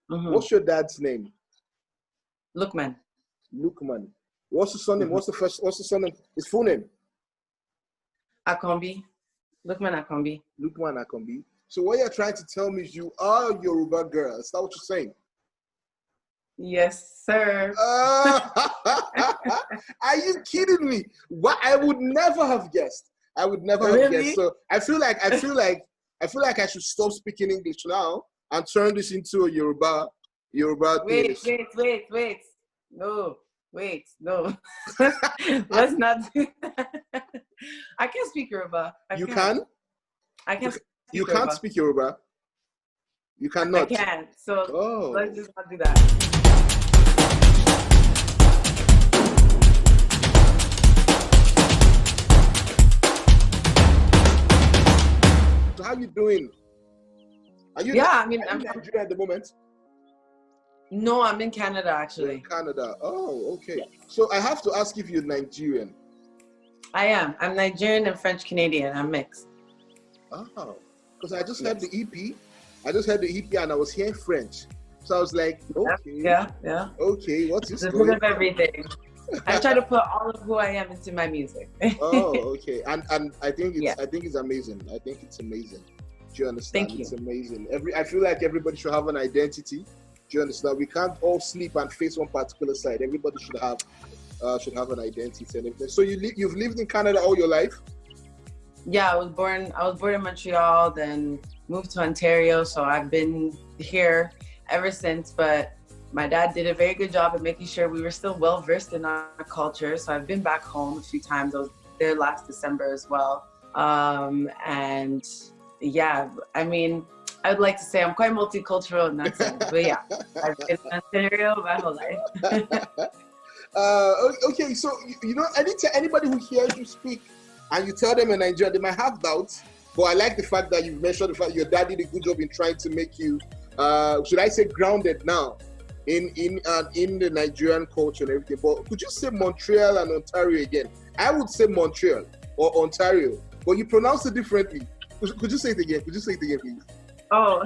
What's your dad's name? Lookman. Lukman. What's the surname? What's the surname? His full name? Akanbi. Lookman Akanbi. Lukman Akanbi. So what you're trying to tell me is you are a Yoruba girl. Is that what you're saying? Yes, sir. Are you kidding me? What? I would never have guessed. I would never have guessed. So I feel like I should stop speaking English now and turn this into a Yoruba Wait. No. Let's not do that. I can't speak Yoruba. You can? I can't speak You Yoruba. can't speak Yoruba? You cannot? I can't. So let's just not do that. So how you doing? I'm in Nigeria at the moment. No, I'm in Canada actually. In Canada. Oh, okay. Yeah. So I have to ask if you're Nigerian. I am. I'm Nigerian and French-Canadian. I'm mixed. Oh, because I just heard the EP. I just heard the EP and I was hearing French. So I was like, okay. Yeah. Okay, what's this? There's a bit of everything. I try to put all of who I am into my music. Oh, okay. And I think it's amazing. I think it's amazing. Do you understand? Thank you. It's amazing. I feel like everybody should have an identity. Do you understand? We can't all sleep and face one particular side. Everybody should have an identity and everything. So you've lived in Canada all your life? Yeah, I was born in Montreal, then moved to Ontario. So I've been here ever since. But my dad did a very good job at making sure we were still well versed in our culture. So I've been back home a few times. I was there last December as well. And yeah, I mean, I would like to say I'm quite multicultural in that sense, but yeah, I've been in Ontario my whole life. Okay, so anybody who hears you speak and you tell them in Nigeria, they might have doubts, but I like the fact that you've mentioned the fact your dad did a good job in trying to make you, should I say, grounded now in the Nigerian culture and everything. But could you say Montreal and Ontario again? I would say Montreal or Ontario, but you pronounce it differently. Could you say it again? Please? Oh,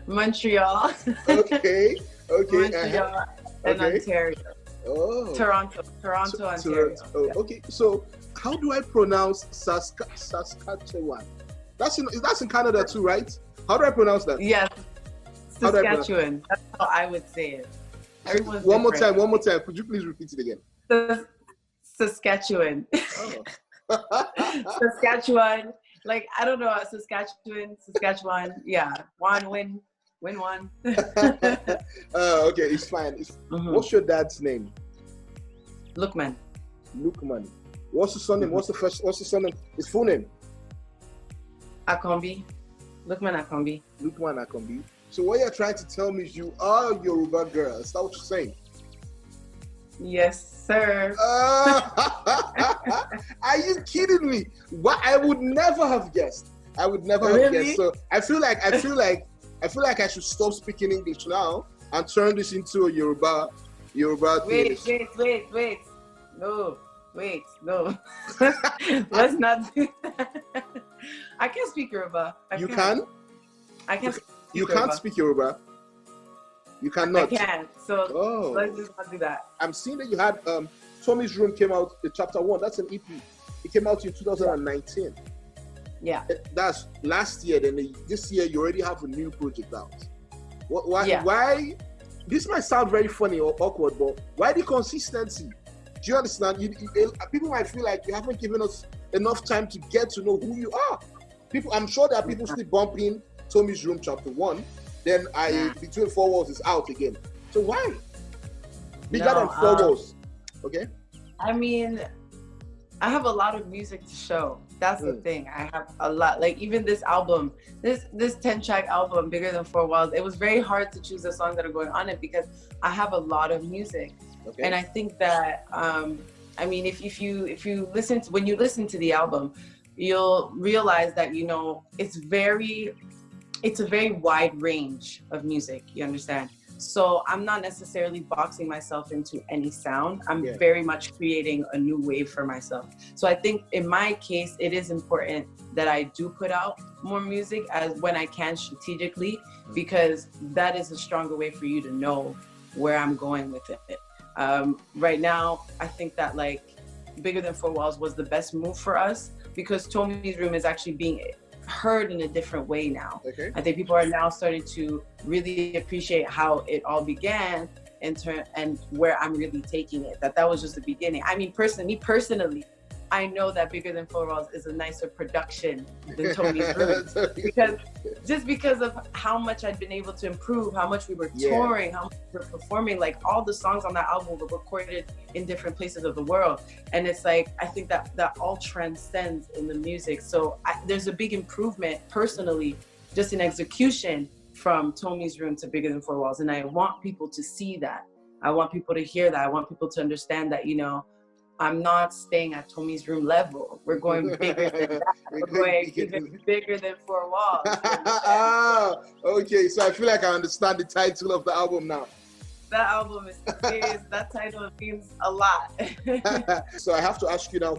Montreal. Okay. Montreal and Ontario. Oh. Toronto, Ontario. Oh, okay. So, how do I pronounce Saskatchewan? That's in Canada too, right? How do I pronounce that? Yes, Saskatchewan. That's how I would say it. Everyone's one more time. Could you please repeat it again? Saskatchewan. Oh. Saskatchewan. Like, I don't know, Saskatchewan, yeah, win one. Okay, it's fine. What's your dad's name? Lookman. What's the surname? What's the surname? His full name? Akanbi. Lookman Akanbi. So what you're trying to tell me is you are a Yoruba girl. Is that what you're saying? Yes, sir. Are you kidding me? What? I would never have guessed. Have guessed. So I feel like I should stop speaking English now and turn this into a Yoruba. Wait. No. Let's not do that. I can't speak Yoruba. You can? I can't. You can't speak Yoruba. You cannot. I can't. So let's just not do that. I'm seeing that you had Tommy's Room came out, the chapter 1. That's an EP. It came out in 2019. Yeah. That's last year. Then this year you already have a new project out. Why? Yeah. Why? This might sound very funny or awkward, but why the consistency? Do you understand? People might feel like you haven't given us enough time to get to know who you are. I'm sure there are people still bumping Tommy's Room chapter 1. Then Between Four Walls is out again. So why? Bigger than Four Walls. Okay. I mean, I have a lot of music to show. That's the thing. I have a lot. Like even this album, this 10-track album, Bigger Than Four Walls, it was very hard to choose the songs that are going on it because I have a lot of music. Okay. And I think that I mean, if you listen to, when you listen to the album, you'll realize that it's a very wide range of music. You understand? So I'm not necessarily boxing myself into any sound. I'm very much creating a new wave for myself. So I think in my case, it is important that I do put out more music as when I can strategically, because that is a stronger way for you to know where I'm going with it. Right now, I think that like Bigger Than Four Walls was the best move for us, because Tome's Room is actually being heard in a different way now. Okay. I think people are now starting to really appreciate how it all began and where I'm really taking it. That was just the beginning. I mean, personally, I know that Bigger Than Four Walls is a nicer production than Tome's Room, because of how much I'd been able to improve, how much we were touring, how much we were performing. Like all the songs on that album were recorded in different places of the world, and it's like I think that all transcends in the music. So there's a big improvement personally, just in execution, from Tome's Room to Bigger Than Four Walls, and I want people to see that. I want people to hear that. I want people to understand that, you know, I'm not staying at Tome's Room level. We're going bigger than that. We're going even bigger than Four Walls. Ah, okay. So I feel like I understand the title of the album now. That album is serious. That title means a lot. So I have to ask you now,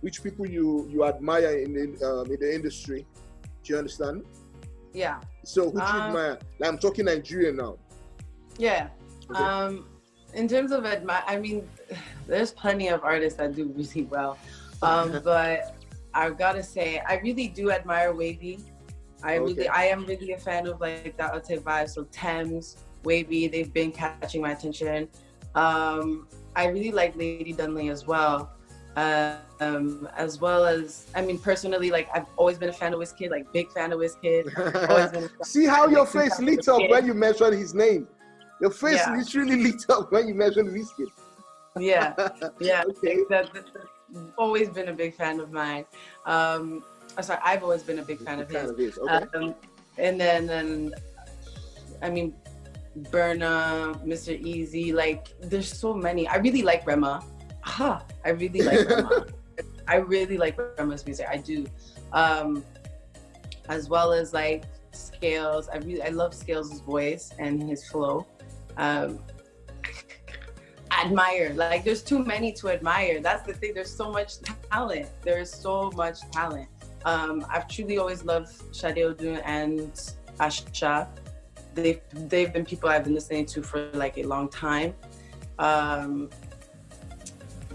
which people you admire in the industry? Do you understand? Yeah. So who do you admire? Like, I'm talking Nigerian now. Yeah. Okay. In terms of I mean, there's plenty of artists that do really well, but I've got to say, I really do admire Wavy. I am really a fan of like that Ote vibe. So Thames, Wavy, they've been catching my attention. I really like Lady Dunley as well. As well as, I mean, personally, like I've always been a fan of Wizkid, like big fan of Wizkid. See how your face lit up when you mentioned his name. Your face literally lit up when you mentioned Wizkid. Yeah. Okay. That's always been a big fan of mine. I've always been a big fan of his. Okay. And then, I mean, Burna, Mr. Easy, like there's so many. I really like Rema. I really like Rema. I really like Rema's music. I do. As well as like Scales. I love Scales' voice and his flow. Admire. Like there's too many to admire. That's the thing. There's so much talent. There's so much talent. I've truly always loved Sade Odun and Asha. They've been people I've been listening to for like a long time.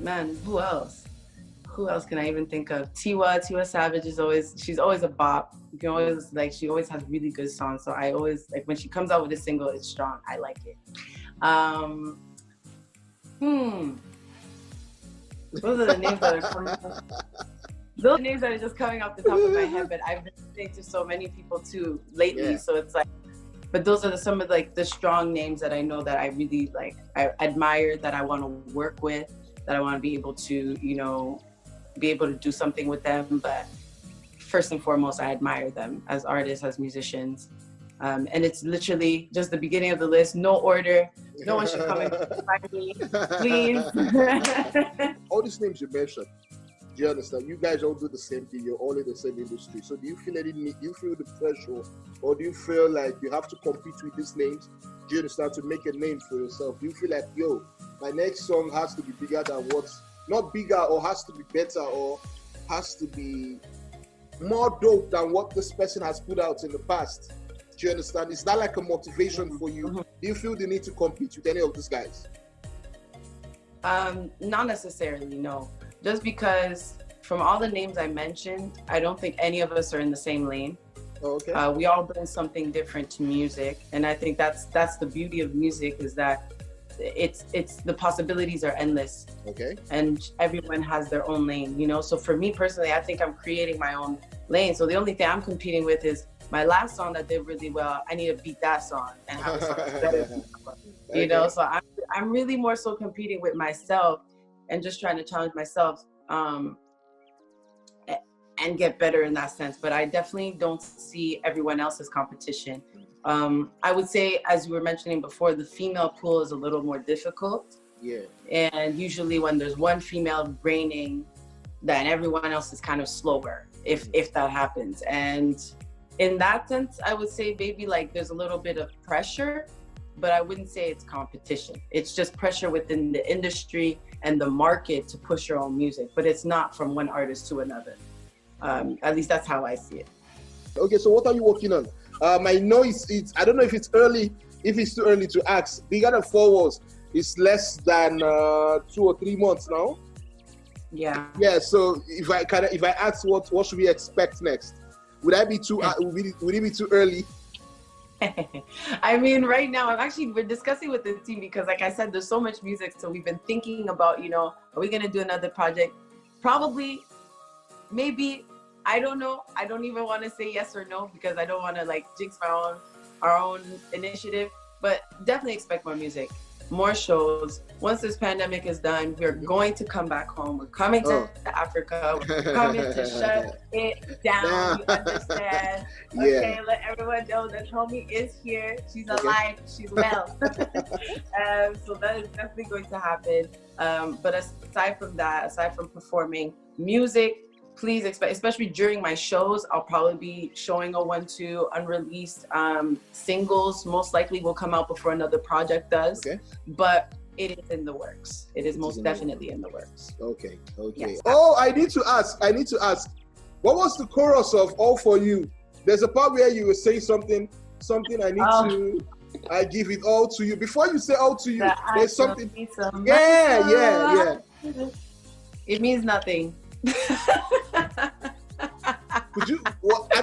Man, who else? Who else can I even think of? Tiwa Savage she's always a bop. You can always she always has really good songs. So I always like when she comes out with a single, it's strong. I like it. Those are the names that are coming up. Those names that are just coming off the top of my head, but I've been listening to so many people too lately. So it's like, but those are some of like the strong names that I know that I really like, I admire, that I want to work with, that I want to be able to, you know, be able to do something with them. But first and foremost, I admire them as artists, as musicians. And it's literally just the beginning of the list, no order. No one should come and find me, please. All these names you mentioned, do you understand? You guys all do the same thing. You're all in the same industry. So do you feel any need? Do you feel the pressure, or do you feel like you have to compete with these names? Do you understand, to make a name for yourself? Do you feel like, yo, my next song has to be bigger than what's not bigger, or has to be better, or has to be more dope than what this person has put out in the past? Do you understand? Is that like a motivation for you? Do you feel the need to compete with any of these guys? Not necessarily, no. Just because from all the names I mentioned, I don't think any of us are in the same lane. Okay. We all bring something different to music, and I think that's the beauty of music, is that it's the possibilities are endless. Okay. And everyone has their own lane, you know. So for me personally, I think I'm creating my own lane. So the only thing I'm competing with is my last song that did really well. I need to beat that song and have a song that's better. You know, so I'm really more so competing with myself and just trying to challenge myself and get better in that sense. But I definitely don't see everyone else as competition. I would say, as you were mentioning before, the female pool is a little more difficult. Yeah. And usually when there's one female reigning, then everyone else is kind of slower, if that happens. And in that sense, I would say maybe like there's a little bit of pressure but I wouldn't say it's competition. It's just pressure within the industry and the market to push your own music, but it's not from one artist to another. At least that's how I see it. Okay, so what are you working on? I know it's I don't know if it's too early to ask. Bigger Than Four Walls is less than 2 or 3 months now. Yeah. Yeah. So if I ask what should we expect next, would it be too early? I mean, right now we're discussing with the team because, like I said, there's so much music. So we've been thinking about, are we gonna do another project? Probably, maybe. I don't know. I don't even want to say yes or no because I don't want to jinx our own initiative. But definitely expect more music, more shows. Once this pandemic is done, we're going to come back home. We're coming to Africa. We're coming to shut it down. You understand? Yeah. Okay, let everyone know that Töme is here. She's alive. She's well. So that is definitely going to happen. But aside from that, aside from performing music, please expect, especially during my shows, I'll probably be showing a 1-2 unreleased singles. Most likely will come out before another project does. Okay. But it is in the works. It is most definitely in the works. Okay. Yes. Oh, I need to ask. What was the chorus of All For You? There's a part where you were saying something I give it all to you. Before you say all to you, there's something. Yeah. It means nothing. Could you? I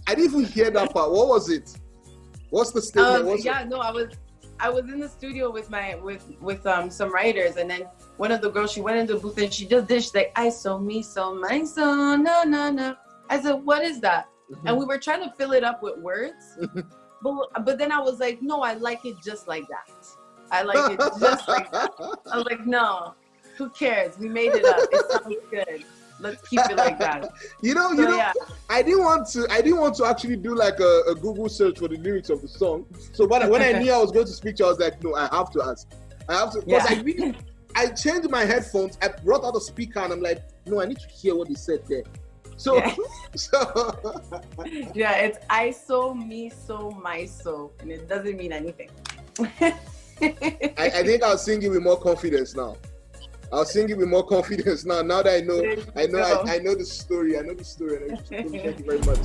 didn't even hear that part. What was it? What's the statement? I was in the studio with some writers, and then one of the girls, she went into the booth and she just did. She's like, "I so me so my so no." I said, "What is that?" Mm-hmm. And we were trying to fill it up with words, but then I was like, "No, I like it just like that. I like it just like that." I was like, "No. Who cares? We made it up. It sounds good. Let's keep it like that." Yeah. I didn't want to actually do like a Google search for the lyrics of the song. So when I knew I was going to speak to you, I was like, no, I have to ask. Because I changed my headphones. I brought out a speaker and I'm like, no, I need to hear what they said there. So, yeah, it's I so me so my so, and it doesn't mean anything. I think I'll sing it with more confidence now. Now that I know the story. Thank you very much.